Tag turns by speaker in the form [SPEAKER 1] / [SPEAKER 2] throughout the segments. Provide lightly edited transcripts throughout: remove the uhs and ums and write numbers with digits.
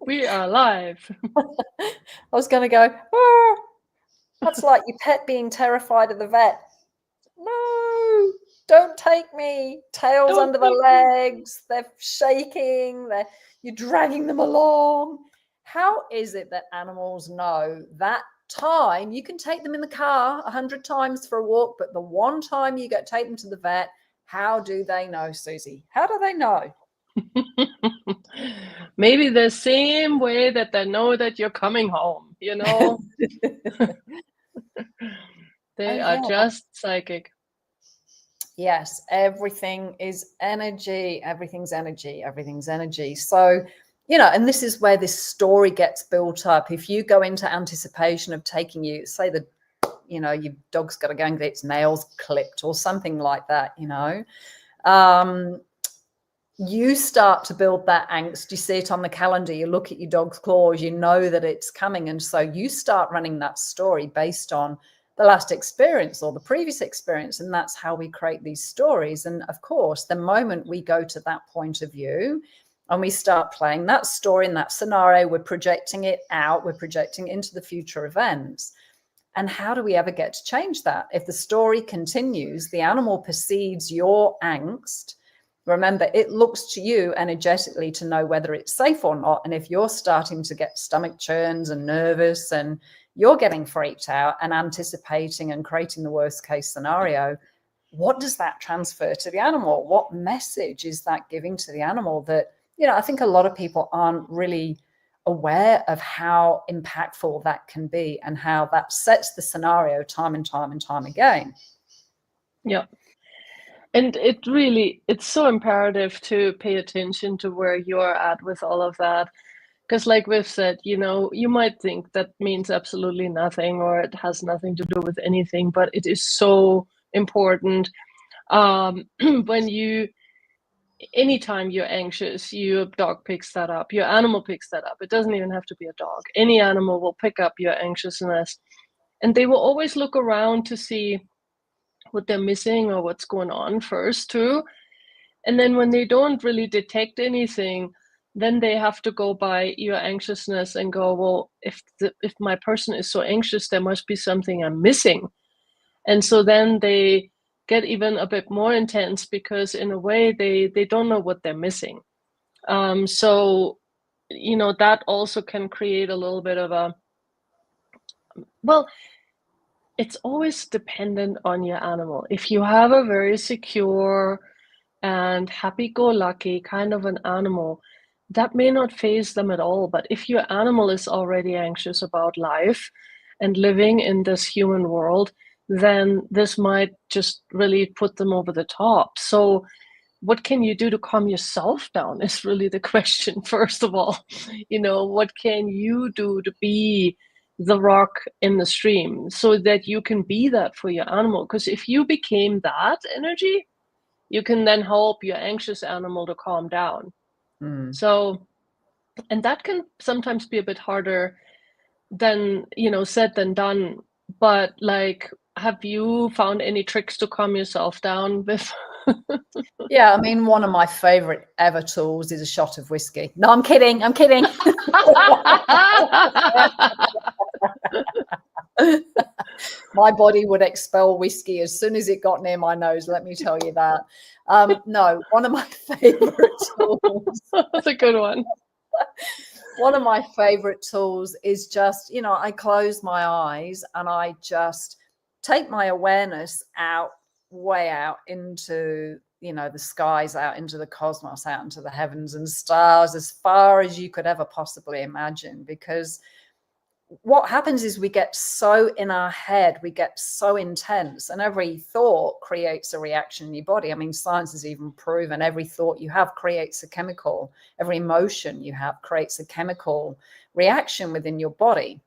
[SPEAKER 1] We are live.
[SPEAKER 2] I was going to go, "Ah, that's like your pet being terrified of the vet. No, don't take me. Tails
[SPEAKER 1] Don't
[SPEAKER 2] under the
[SPEAKER 1] take me.
[SPEAKER 2] legs. They're shaking. You're dragging them along. How is it that animals know that time you can take them in the car 100 times for a walk, but the one time you get take them to the vet, how do they know, Susie? How do they know?
[SPEAKER 1] Maybe the same way that they know that you're coming home, you know?
[SPEAKER 2] Oh,
[SPEAKER 1] They are
[SPEAKER 2] yeah.
[SPEAKER 1] just psychic.
[SPEAKER 2] Yes, everything is energy. Everything's energy. Everything's energy. So, and this is where this story gets built up. If you go into anticipation of taking you, say your dog's got to go and get its nails clipped or something like that, you start to build that angst. You see it on the calendar, you look at your dog's claws, you know that it's coming. And so you start running that story based on the last experience or the previous experience. And that's how we create these stories. And of course, the moment we go to that point of view and we start playing that story in that scenario, we're projecting it out, we're projecting it into the future events. And how do we ever get to change that? If the story continues, the animal perceives your angst. Remember, it looks to you energetically to know whether it's safe or not. And if you're starting to get stomach churns and nervous and you're getting freaked out and anticipating and creating the worst case scenario, what does that transfer to the animal? What message is that giving to the animal that, I think a lot of people aren't really aware of how impactful that can be and how that sets the scenario time and time and time again.
[SPEAKER 1] Yeah. And it's so imperative to pay attention to where you're at with all of that. Because like we've said, you might think that means absolutely nothing or it has nothing to do with anything, but it is so important. Anytime you're anxious, your dog picks that up, your animal picks that up. It doesn't even have to be a dog. Any animal will pick up your anxiousness. And they will always look around to see what they're missing or what's going on first too. And then when they don't really detect anything, then they have to go by your anxiousness and go, well, if my person is so anxious, there must be something I'm missing. And so then they get even a bit more intense because in a way they don't know what they're missing. So, that also can create a little bit of well, it's always dependent on your animal. If you have a very secure and happy-go-lucky kind of an animal, that may not faze them at all. But if your animal is already anxious about life and living in this human world, then this might just really put them over the top. So what can you do to calm yourself down is really the question, first of all. What can you do to be the rock in the stream so that you can be that for your animal? Because if you became that energy, you can then help your anxious animal to calm down. So, and that can sometimes be a bit harder than, said than done. But like, have you found any tricks to calm yourself down with?
[SPEAKER 2] Yeah, I mean, one of my favorite ever tools is a shot of whiskey. No, I'm kidding. I'm kidding. My body would expel whiskey as soon as it got near my nose, let me tell you that. No, one of my favorite tools.
[SPEAKER 1] That's a good one.
[SPEAKER 2] One of my favorite tools is just, I close my eyes and I just take my awareness out, way out into, the skies, out into the cosmos, out into the heavens and stars, as far as you could ever possibly imagine. Because what happens is we get so in our head, we get so intense, and every thought creates a reaction in your body. I mean, science has even proven every thought you have creates a chemical, every emotion you have creates a chemical reaction within your body.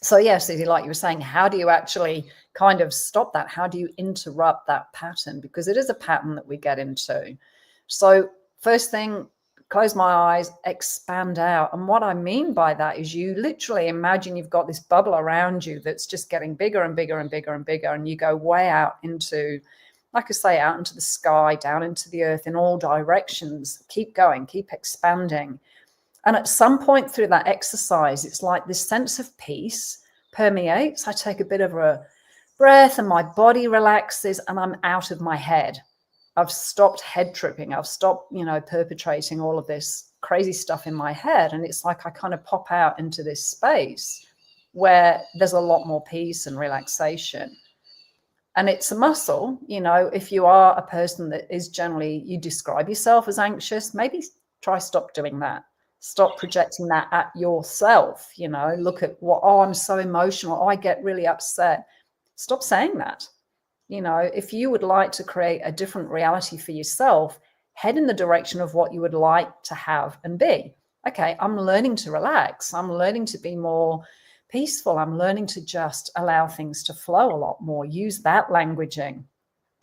[SPEAKER 2] So yes, like you were saying, how do you actually kind of stop that? How do you interrupt that pattern? Because it is a pattern that we get into. So first thing, close my eyes, expand out. And what I mean by that is you literally imagine you've got this bubble around you that's just getting bigger and bigger and bigger and bigger. And you go way out into, like I say, out into the sky, down into the earth, in all directions. Keep going, keep expanding. And at some point through that exercise, it's like this sense of peace permeates. I take a bit of a breath and my body relaxes and I'm out of my head. I've stopped head tripping. I've stopped, perpetrating all of this crazy stuff in my head. And it's like I kind of pop out into this space where there's a lot more peace and relaxation. And it's a muscle. If you are a person that is generally, you describe yourself as anxious, maybe try stop doing that. Stop projecting that at yourself. Look at I'm so emotional. I get really upset. Stop saying that. If you would like to create a different reality for yourself, head in the direction of what you would like to have and be. Okay, I'm learning to relax. I'm learning to be more peaceful. I'm learning to just allow things to flow a lot more. Use that languaging.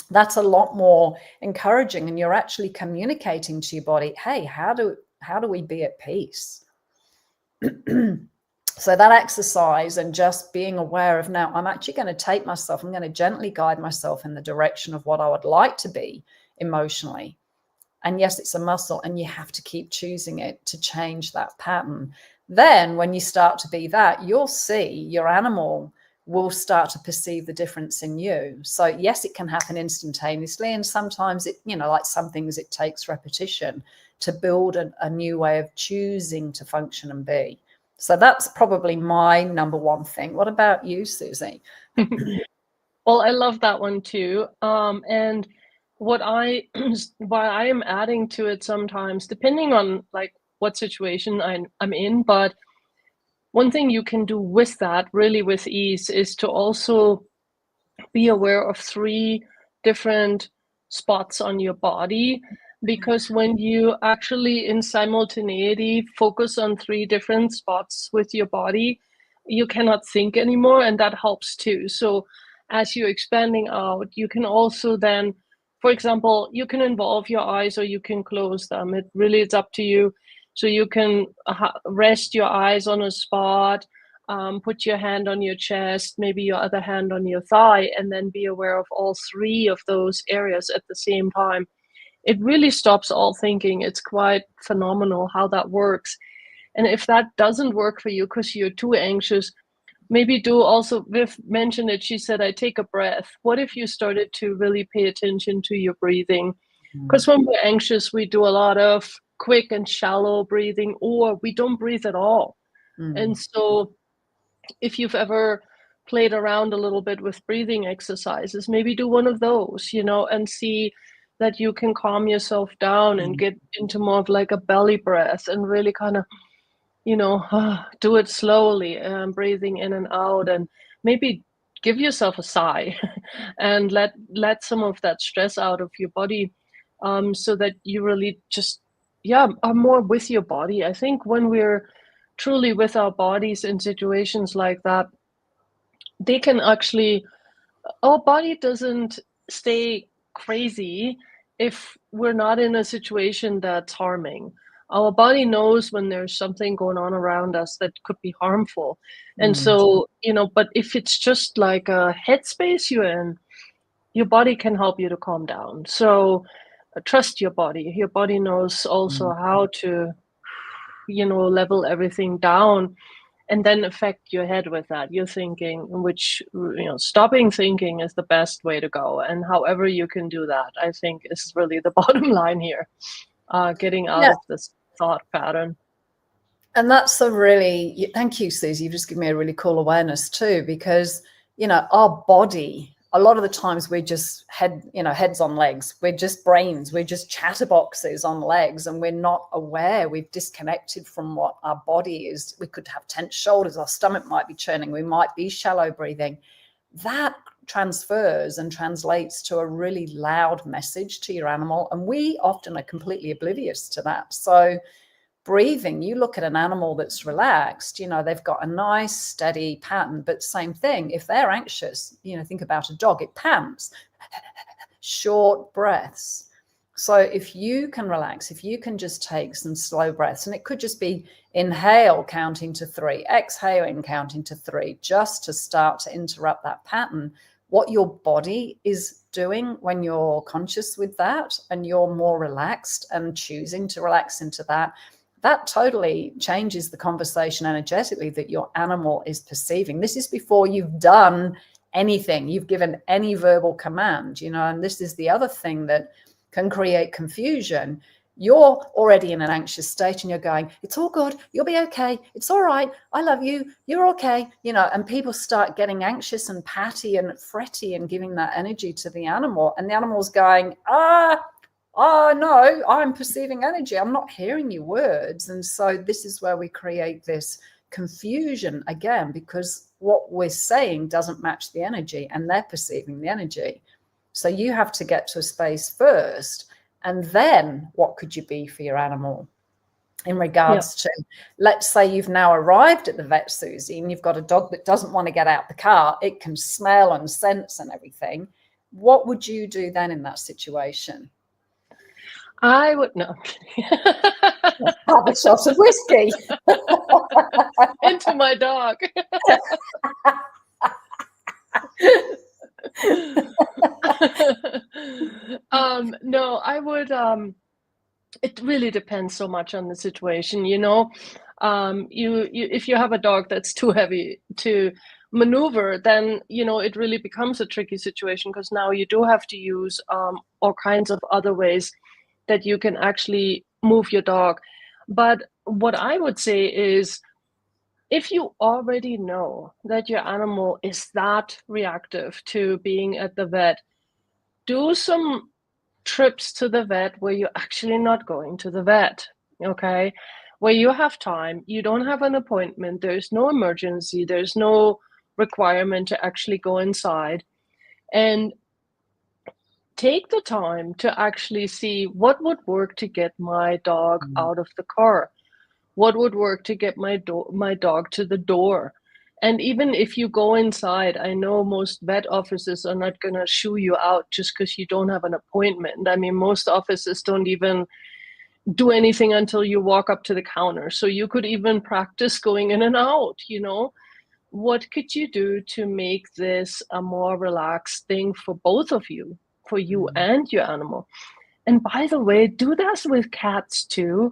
[SPEAKER 2] That's a lot more encouraging. And you're actually communicating to your body, hey, how do we be at peace? So that exercise and just being aware of, now I'm actually going to take myself, I'm going to gently guide myself in the direction of what I would like to be emotionally. And yes, it's a muscle and you have to keep choosing it to change that pattern. Then when you start to be that, you'll see your animal will start to perceive the difference in you. So yes, it can happen instantaneously. And sometimes it, like some things, it takes repetition to build a new way of choosing to function and be. So that's probably my number one thing. What about you, Susie?
[SPEAKER 1] Well, I love that one too. And what I am adding to it sometimes, depending on like what situation I'm in, but one thing you can do with that really with ease is to also be aware of 3 different spots on your body, because when you actually in simultaneity focus on 3 different spots with your body, you cannot think anymore, and that helps too. So as you're expanding out, you can also then, for example, you can involve your eyes or you can close them. It really is up to you. So you can rest your eyes on a spot, put your hand on your chest, maybe your other hand on your thigh, and then be aware of all 3 of those areas at the same time. It really stops all thinking. It's quite phenomenal how that works. And if that doesn't work for you because you're too anxious, maybe do also, Viv mentioned it, she said, I take a breath. What if you started to really pay attention to your breathing? Because when we're anxious, we do a lot of quick and shallow breathing, or we don't breathe at all. And so if you've ever played around a little bit with breathing exercises, maybe do one of those, and see that you can calm yourself down and get into more of like a belly breath and really kind of, do it slowly, breathing in and out, and maybe give yourself a sigh and let some of that stress out of your body, so that you really just, are more with your body. I think when we're truly with our bodies in situations like that, they can actually, our body doesn't stay crazy if we're not in a situation that's harming. Our body knows when there's something going on around us that could be harmful. And so, but if it's just like a headspace you're in, your body can help you to calm down. So trust your body. Your body knows also how to, level everything down, and then affect your head with that. You're thinking, which, stopping thinking is the best way to go. And however you can do that, I think is really the bottom line here, getting out of this thought pattern.
[SPEAKER 2] And that's thank you, Susie. You've just given me a really cool awareness too, because, our body, a lot of the times we're just heads on legs. We're just brains. We're just chatterboxes on legs, and we're not aware. We've disconnected from what our body is. We could have tense shoulders. Our stomach might be churning. We might be shallow breathing. That transfers and translates to a really loud message to your animal. And we often are completely oblivious to that. So breathing, you look at an animal that's relaxed, they've got a nice steady pattern, but same thing, if they're anxious, think about a dog, it pants, short breaths. So if you can relax, if you can just take some slow breaths, and it could just be inhale counting to 3, exhaling counting to 3, just to start to interrupt that pattern, what your body is doing when you're conscious with that and you're more relaxed and choosing to relax into that, that totally changes the conversation energetically that your animal is perceiving. This is before you've done anything, you've given any verbal command, you know, and this is the other thing that can create confusion. You're already in an anxious state and you're going, it's all good, you'll be okay, it's all right, I love you, you're okay, you know, and people start getting anxious and patty and fretty and giving that energy to the animal, and the animal's going, no, I'm perceiving energy, I'm not hearing your words. And so this is where we create this confusion again, because what we're saying doesn't match the energy and they're perceiving the energy. So you have to get to a space first, and then what could you be for your animal in regards to, let's say you've now arrived at the vet, Susie, and you've got a dog that doesn't want to get out the car. It can smell and sense and everything. What would you do then in that situation?
[SPEAKER 1] I would no.
[SPEAKER 2] Have a shot of whiskey.
[SPEAKER 1] Into my dog. No, I would. It really depends so much on the situation, you know. You if you have a dog that's too heavy to maneuver, then you know it really becomes a tricky situation, because now you do have to use all kinds of other ways that you can actually move your dog. But what I would say is, if you already know that your animal is that reactive to being at the vet, do some trips to the vet where you're actually not going to the vet, okay? Where you have time, you don't have an appointment, there's no emergency, there's no requirement to actually go inside. And take the time to actually see what would work to get my dog out of the car. What would work to get my dog to the door? And even if you go inside, I know most vet offices are not going to shoo you out just because you don't have an appointment. I mean, most offices don't even do anything until you walk up to the counter. So you could even practice going in and out, you know? What could you do to make this a more relaxed thing for both of you, for you and your animal? And by the way, do this with cats too.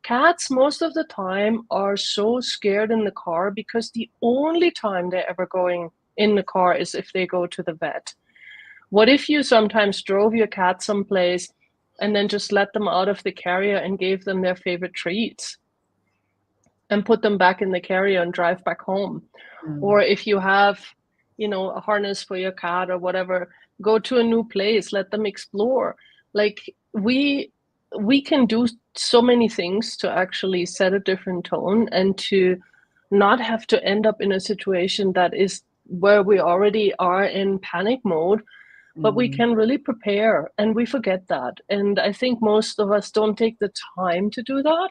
[SPEAKER 1] Cats, most of the time, are so scared in the car because the only time they're ever going in the car is if they go to the vet. What if you sometimes drove your cat someplace and then just let them out of the carrier and gave them their favorite treats and put them back in the carrier and drive back home? Or if you have, you know, a harness for your cat or whatever, go to a new place, let them explore. Like we can do so many things to actually set a different tone and to not have to end up in a situation that is where we already are in panic mode, but we can really prepare, and we forget that. And I think most of us don't take the time to do that.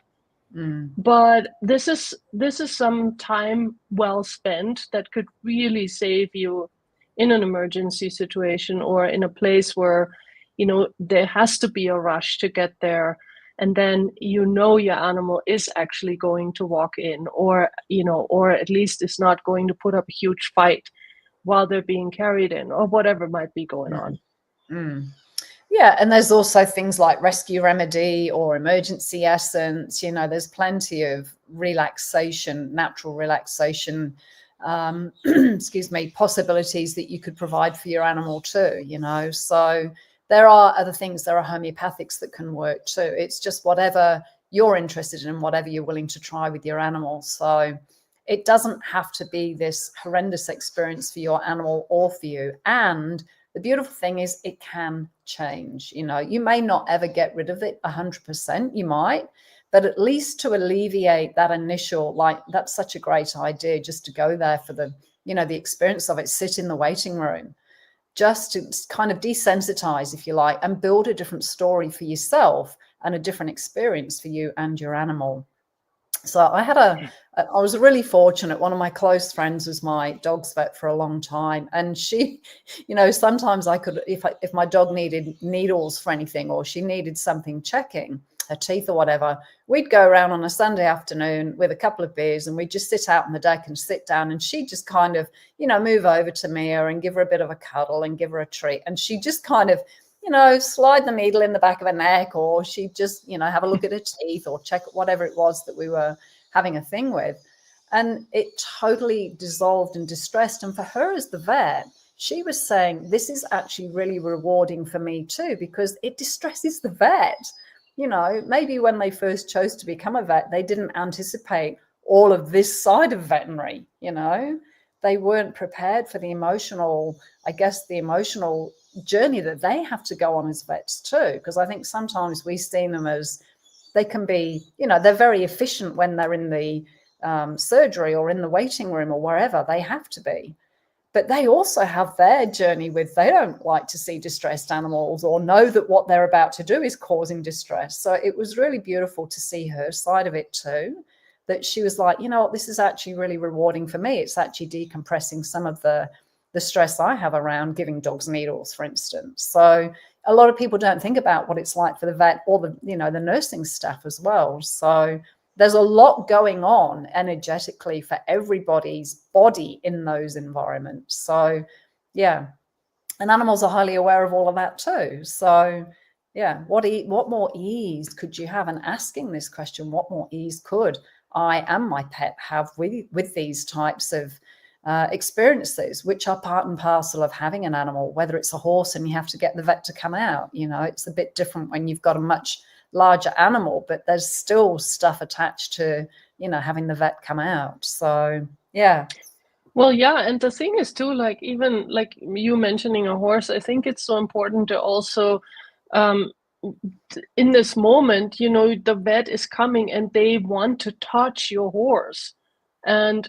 [SPEAKER 1] But this is some time well spent that could really save you in an emergency situation, or in a place where, you know, there has to be a rush to get there, and then you know your animal is actually going to walk in, or you know, or at least is not going to put up a huge fight while they're being carried in, or whatever might be going on.
[SPEAKER 2] Yeah, and there's also things like rescue remedy or emergency essence. You know, there's plenty of relaxation, natural relaxation, excuse me, possibilities that you could provide for your animal too, you know. So there are other things, there are homeopathics that can work too. It's just whatever you're interested in, whatever you're willing to try with your animal. So it doesn't have to be this horrendous experience for your animal or for you. And the beautiful thing is it can change. You know, you may not ever get rid of it 100%, you might, but at least to alleviate that initial, like, that's such a great idea, just to go there for the, you know, the experience of it, sit in the waiting room, just to kind of desensitize, if you like, and build a different story for yourself and a different experience for you and your animal. So I was really fortunate. One of my close friends was my dog's vet for a long time. And she, sometimes I could, if my dog needed needles for anything, or she needed something checking, her teeth or whatever, we'd go around on a Sunday afternoon with a couple of beers and we'd just sit out on the deck and sit down, and she'd just kind of, move over to Mia and give her a bit of a cuddle and give her a treat. And she just kind of, slide the needle in the back of her neck, or she'd just, have a look at her teeth or check whatever it was that we were having a thing with. And it totally dissolved and distressed. And for her as the vet, she was saying, this is actually really rewarding for me too, because it distresses the vet. Maybe when they first chose to become a vet, they didn't anticipate all of this side of veterinary. They weren't prepared for the emotional journey that they have to go on as vets too. Because I think sometimes we see them as, they can be, they're very efficient when they're in the surgery or in the waiting room or wherever they have to be. But they also have their journey with, they don't like to see distressed animals or know that what they're about to do is causing distress. So it was really beautiful to see her side of it too, that she was like, this is actually really rewarding for me. It's actually decompressing some of the stress I have around giving dogs needles, for instance. So a lot of people don't think about what it's like for the vet or the nursing staff as well. So there's a lot going on energetically for everybody's body in those environments. So yeah, and animals are highly aware of all of that too. So yeah, what more ease could you have? And asking this question, what more ease could I and my pet have with these types of experiences, which are part and parcel of having an animal, whether it's a horse and you have to get the vet to come out. It's a bit different when you've got a much larger animal, but there's still stuff attached to, having the vet come out. So, yeah.
[SPEAKER 1] Well, yeah, and the thing is too, like even like you mentioning a horse, I think it's so important to also in this moment, the vet is coming and they want to touch your horse. And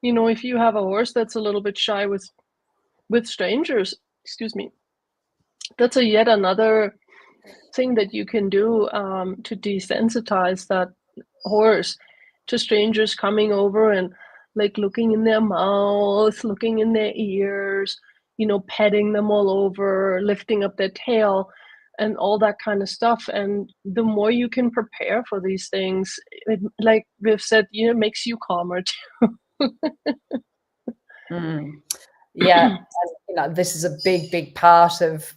[SPEAKER 1] if you have a horse that's a little bit shy with strangers, excuse me, that's a yet another thing that you can do to desensitize that horse to strangers coming over and like looking in their mouth, looking in their ears, petting them all over, lifting up their tail, and all that kind of stuff. And the more you can prepare for these things, like we've said, makes you calmer too.
[SPEAKER 2] Mm. Yeah, and, this is a big part of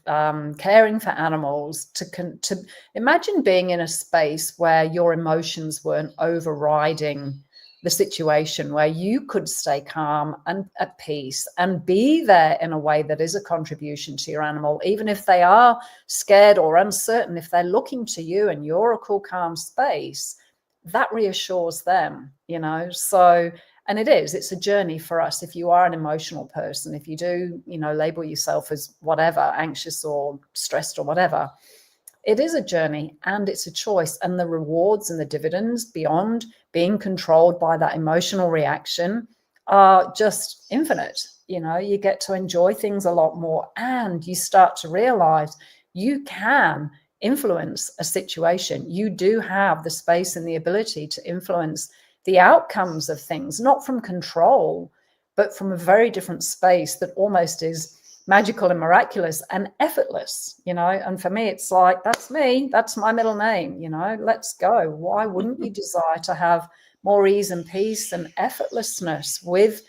[SPEAKER 2] caring for animals. To imagine being in a space where your emotions weren't overriding the situation, where you could stay calm and at peace and be there in a way that is a contribution to your animal, even if they are scared or uncertain. If they're looking to you and you're a cool, calm space, that reassures them. So. And it's a journey for us. If you are an emotional person, if you do, label yourself as whatever, anxious or stressed or whatever, it is a journey and it's a choice. And the rewards and the dividends beyond being controlled by that emotional reaction are just infinite. You get to enjoy things a lot more, and you start to realize you can influence a situation. You do have the space and the ability to influence the outcomes of things, not from control, but from a very different space that almost is magical and miraculous and effortless, And for me, it's like, that's me, that's my middle name, let's go. Why wouldn't you desire to have more ease and peace and effortlessness with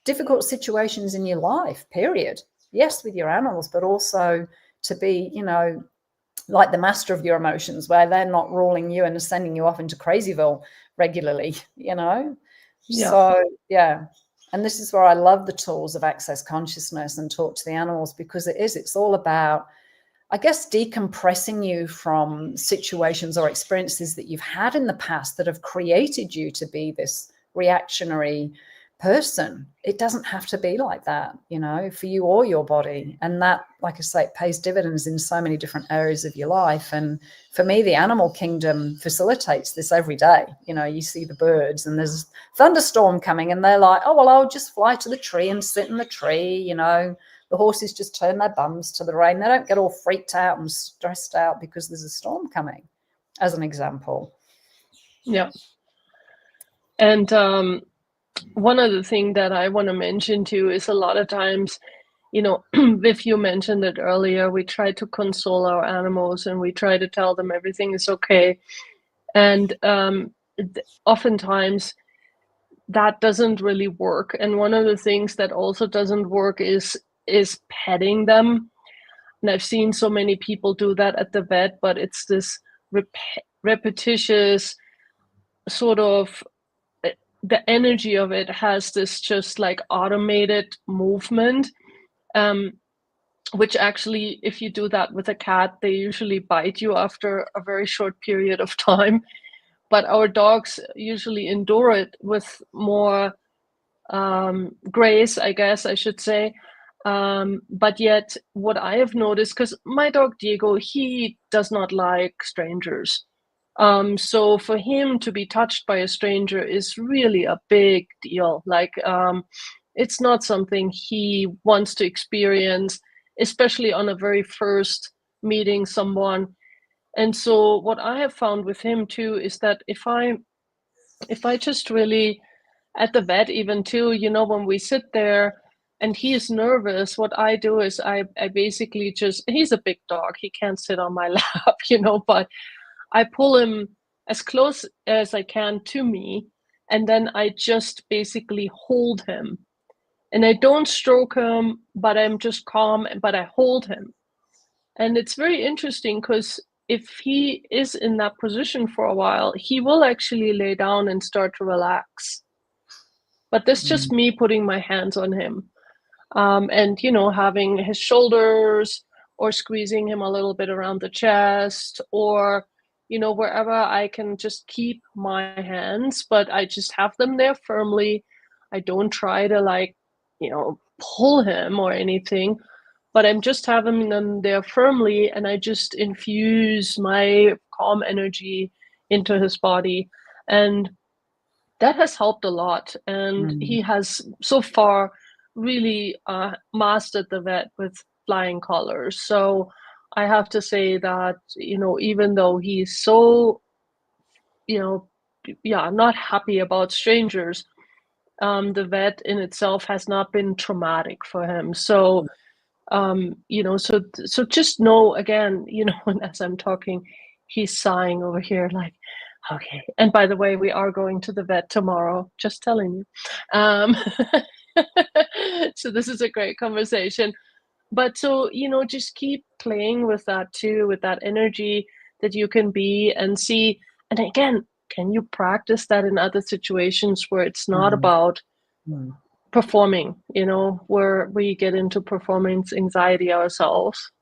[SPEAKER 2] difficult situations in your life, period? Yes, with your animals, but also to be, like the master of your emotions, where they're not ruling you and sending you off into Crazyville regularly,
[SPEAKER 1] Yeah.
[SPEAKER 2] So yeah. And this is where I love the tools of access consciousness and talk to the animals, because it's all about, I guess, decompressing you from situations or experiences that you've had in the past that have created you to be this reactionary person. It doesn't have to be like that, for you or your body. And that, like I say, it pays dividends in so many different areas of your life. And for me, the animal kingdom facilitates this every day. You see the birds and there's a thunderstorm coming and they're like, oh, well, I'll just fly to the tree and sit in the tree. The horses just turn their bums to the rain. They don't get all freaked out and stressed out because there's a storm coming, as an example.
[SPEAKER 1] Yeah. And one other thing that I want to mention too is a lot of times, Viv, you mentioned it earlier, we try to console our animals and we try to tell them everything is okay. And oftentimes that doesn't really work. And one of the things that also doesn't work is petting them. And I've seen so many people do that at the vet, but it's this repetitious sort of, the energy of it has this just like automated movement, which actually, if you do that with a cat, they usually bite you after a very short period of time. But our dogs usually endure it with more grace, I guess I should say. But yet, what I have noticed, because my dog Diego, he does not like strangers. So for him to be touched by a stranger is really a big deal. Like, it's not something he wants to experience, especially on a very first meeting someone. And so what I have found with him too is that if I just really, at the vet even too, when we sit there and he is nervous, what I do is I basically just, he's a big dog, he can't sit on my lap, but I pull him as close as I can to me, and then I just basically hold him. And I don't stroke him, but I'm just calm, but I hold him. And it's very interesting because if he is in that position for a while, he will actually lay down and start to relax. But that's just me putting my hands on him. And, having his shoulders or squeezing him a little bit around the chest, or, wherever I can just keep my hands, but I just have them there firmly. I don't try to pull him or anything, but I'm just having them there firmly, and I just infuse my calm energy into his body. And that has helped a lot. And he has so far really mastered the vet with flying colors. So I have to say that, even though he's so, not happy about strangers, the vet in itself has not been traumatic for him. So, so just know, again, and as I'm talking, he's sighing over here like, okay. And by the way, we are going to the vet tomorrow, just telling you. So this is a great conversation. But so, just keep playing with that too, with that energy that you can be, and see. And again, can you practice that in other situations where it's not about performing, where we get into performance anxiety ourselves?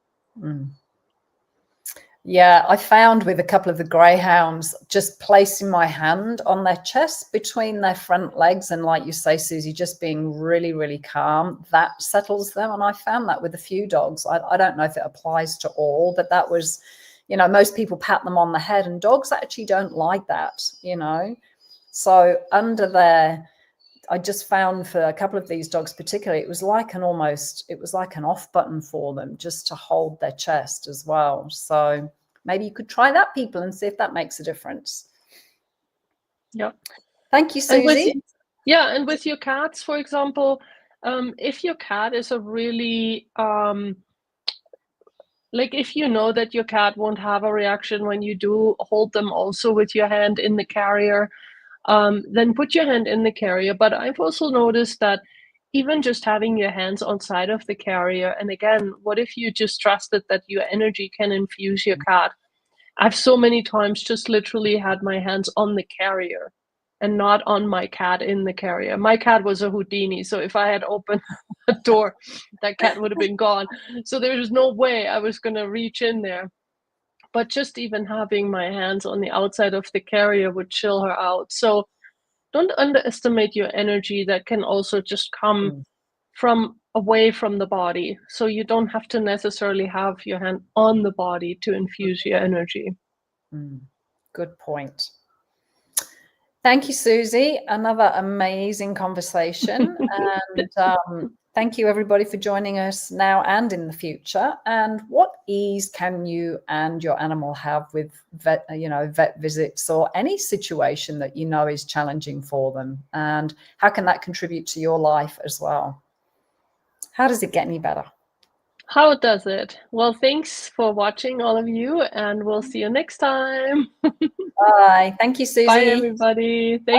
[SPEAKER 2] Yeah, I found with a couple of the greyhounds, just placing my hand on their chest between their front legs, and like you say, Susie, just being really, really calm, that settles them. And I found that with a few dogs. I don't know if it applies to all, but that was, most people pat them on the head, and dogs actually don't like that, So under there, I just found for a couple of these dogs particularly, it was like an off button for them, just to hold their chest as well. So maybe you could try that, people, and see if that makes a difference.
[SPEAKER 1] Yeah.
[SPEAKER 2] Thank you, Susie.
[SPEAKER 1] And with your cats, for example, if your cat is a really, like if you know that your cat won't have a reaction when you do hold them also with your hand in the carrier, then put your hand in the carrier. But I've also noticed that even just having your hands on side of the carrier, and again, what if you just trusted that your energy can infuse your cat? I've so many times just literally had my hands on the carrier and not on my cat in the carrier. My cat was a Houdini, so if I had opened a door, that cat would have been gone. So there was no way I was going to reach in there. But just even having my hands on the outside of the carrier would chill her out. So don't underestimate your energy that can also just come from away from the body. So you don't have to necessarily have your hand on the body to infuse your energy.
[SPEAKER 2] Good point. Thank you, Susie. Another amazing conversation. And thank you, everybody, for joining us now and in the future. And what ease can you and your animal have with vet visits or any situation that you know is challenging for them? And how can that contribute to your life as well? How does it get any better?
[SPEAKER 1] How does it? Well, thanks for watching, all of you, and we'll see you next time.
[SPEAKER 2] Bye. Thank you, Susie.
[SPEAKER 1] Bye, everybody. Thanks.